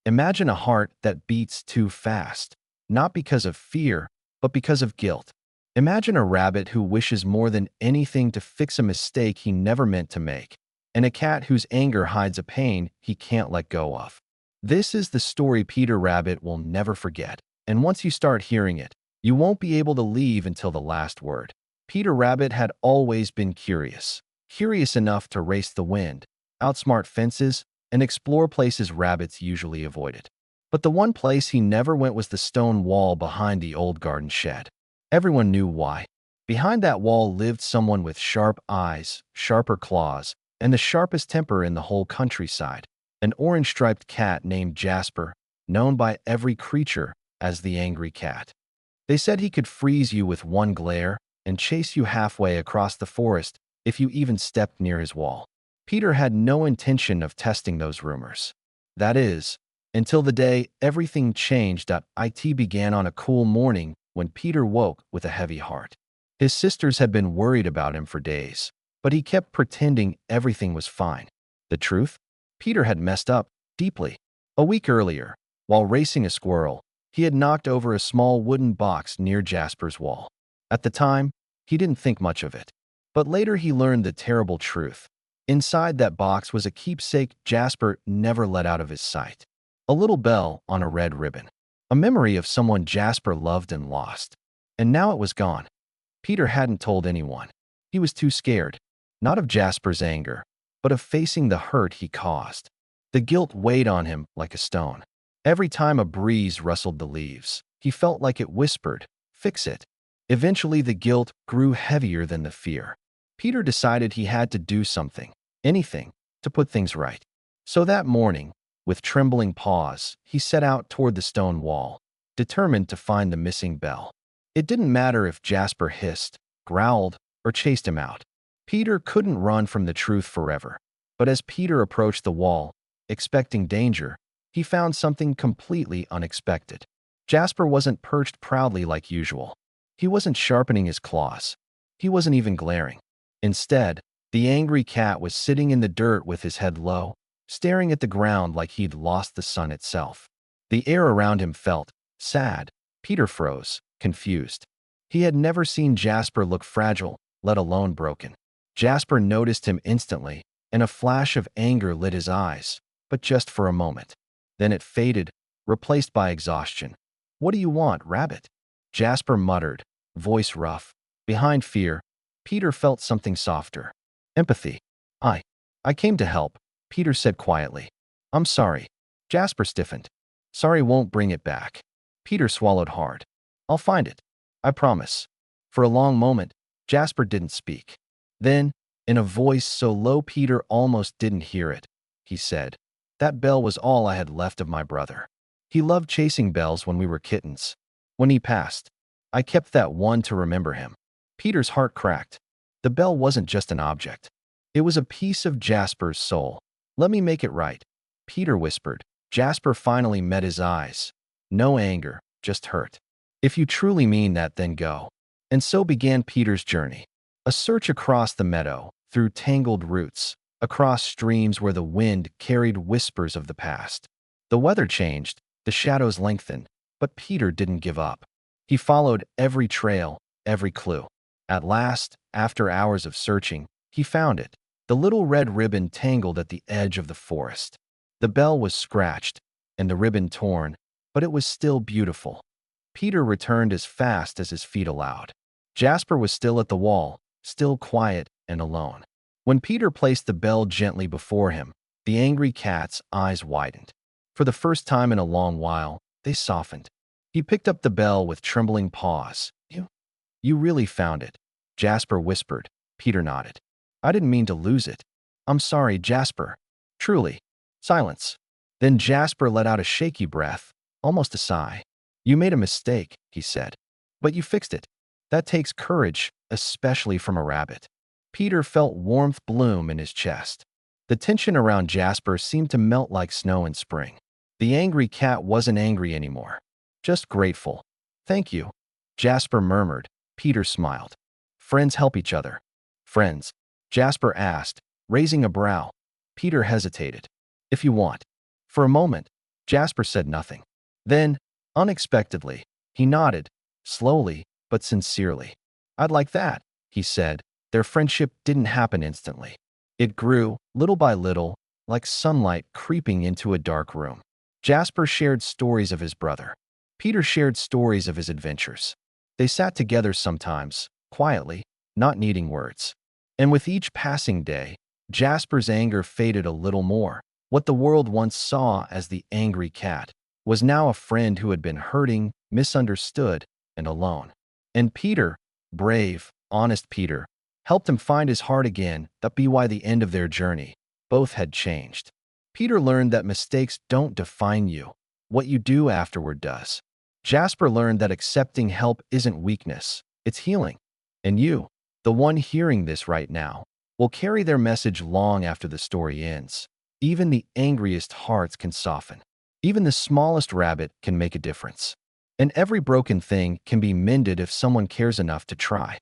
Imagine a heart that beats too fast, not because of fear, but because of guilt. Imagine a rabbit who wishes more than anything to fix a mistake he never meant to make, and a cat whose anger hides a pain he can't let go of. This is the story Peter Rabbit will never forget, and once you start hearing it, you won't be able to leave until the last word. Peter Rabbit had always been curious enough to race the wind, outsmart fences, and explore places rabbits usually avoided. But the one place he never went was the stone wall behind the old garden shed. Everyone knew why. Behind that wall lived someone with sharp eyes, sharper claws, and the sharpest temper in the whole countryside. An orange-striped cat named Jasper, known by every creature as the angry cat. They said he could freeze you with one glare and chase you halfway across the forest if you even stepped near his wall. Peter had no intention of testing those rumors. That is, until the day everything changed. It began on a cool morning when Peter woke with a heavy heart. His sisters had been worried about him for days, but he kept pretending everything was fine. The truth? Peter had messed up deeply. A week earlier, while racing a squirrel, he had knocked over a small wooden box near Jasper's wall. At the time, he didn't think much of it. But later he learned the terrible truth. Inside that box was a keepsake Jasper never let out of his sight. A little bell on a red ribbon. A memory of someone Jasper loved and lost. And now it was gone. Peter hadn't told anyone. He was too scared, not of Jasper's anger, but of facing the hurt he caused. The guilt weighed on him like a stone. Every time a breeze rustled the leaves, he felt like it whispered, "Fix it." Eventually, the guilt grew heavier than the fear. Peter decided he had to do something, anything, to put things right. So that morning, with trembling paws, he set out toward the stone wall, determined to find the missing bell. It didn't matter if Jasper hissed, growled, or chased him out. Peter couldn't run from the truth forever. But as Peter approached the wall, expecting danger, he found something completely unexpected. Jasper wasn't perched proudly like usual. He wasn't sharpening his claws. He wasn't even glaring. Instead, the angry cat was sitting in the dirt with his head low, staring at the ground like he'd lost the sun itself. The air around him felt sad. Peter froze, confused. He had never seen Jasper look fragile, let alone broken. Jasper noticed him instantly, and a flash of anger lit his eyes, but just for a moment. Then it faded, replaced by exhaustion. "What do you want, Rabbit?" Jasper muttered, voice rough. Behind fear, Peter felt something softer. Empathy. I came to help," Peter said quietly. "I'm sorry." Jasper stiffened. "Sorry won't bring it back." Peter swallowed hard. "I'll find it. I promise." For a long moment, Jasper didn't speak. Then, in a voice so low Peter almost didn't hear it, he said, "That bell was all I had left of my brother. He loved chasing bells when we were kittens. When he passed, I kept that one to remember him." Peter's heart cracked. The bell wasn't just an object. It was a piece of Jasper's soul. "Let me make it right," Peter whispered. Jasper finally met his eyes. No anger, just hurt. "If you truly mean that, then go." And so began Peter's journey. A search across the meadow, through tangled roots, across streams where the wind carried whispers of the past. The weather changed, the shadows lengthened, but Peter didn't give up. He followed every trail, every clue. At last, after hours of searching, he found it, the little red ribbon tangled at the edge of the forest. The bell was scratched, and the ribbon torn, but it was still beautiful. Peter returned as fast as his feet allowed. Jasper was still at the wall, still quiet and alone. When Peter placed the bell gently before him, the angry cat's eyes widened. For the first time in a long while, they softened. He picked up the bell with trembling paws. You really found it," Jasper whispered. Peter nodded. "I didn't mean to lose it." "I'm sorry, Jasper." "Truly." Silence. Then Jasper let out a shaky breath, almost a sigh. "You made a mistake," he said. "But you fixed it. That takes courage, especially from a rabbit." Peter felt warmth bloom in his chest. The tension around Jasper seemed to melt like snow in spring. The angry cat wasn't angry anymore, just grateful. "Thank you," Jasper murmured. Peter smiled. "Friends help each other." "Friends?" Jasper asked, raising a brow. Peter hesitated. "If you want." For a moment, Jasper said nothing. Then, unexpectedly, he nodded, slowly but sincerely. "I'd like that," he said. Their friendship didn't happen instantly. It grew, little by little, like sunlight creeping into a dark room. Jasper shared stories of his brother. Peter shared stories of his adventures. They sat together sometimes, quietly, not needing words. And with each passing day, Jasper's anger faded a little more. What the world once saw as the angry cat was now a friend who had been hurting, misunderstood, and alone. And Peter, brave, honest Peter, helped him find his heart again. That be why the end of their journey. Both had changed. Peter learned that mistakes don't define you. What you do afterward does. Jasper learned that accepting help isn't weakness, it's healing. And you, the one hearing this right now, will carry their message long after the story ends. Even the angriest hearts can soften. Even the smallest rabbit can make a difference. And every broken thing can be mended if someone cares enough to try.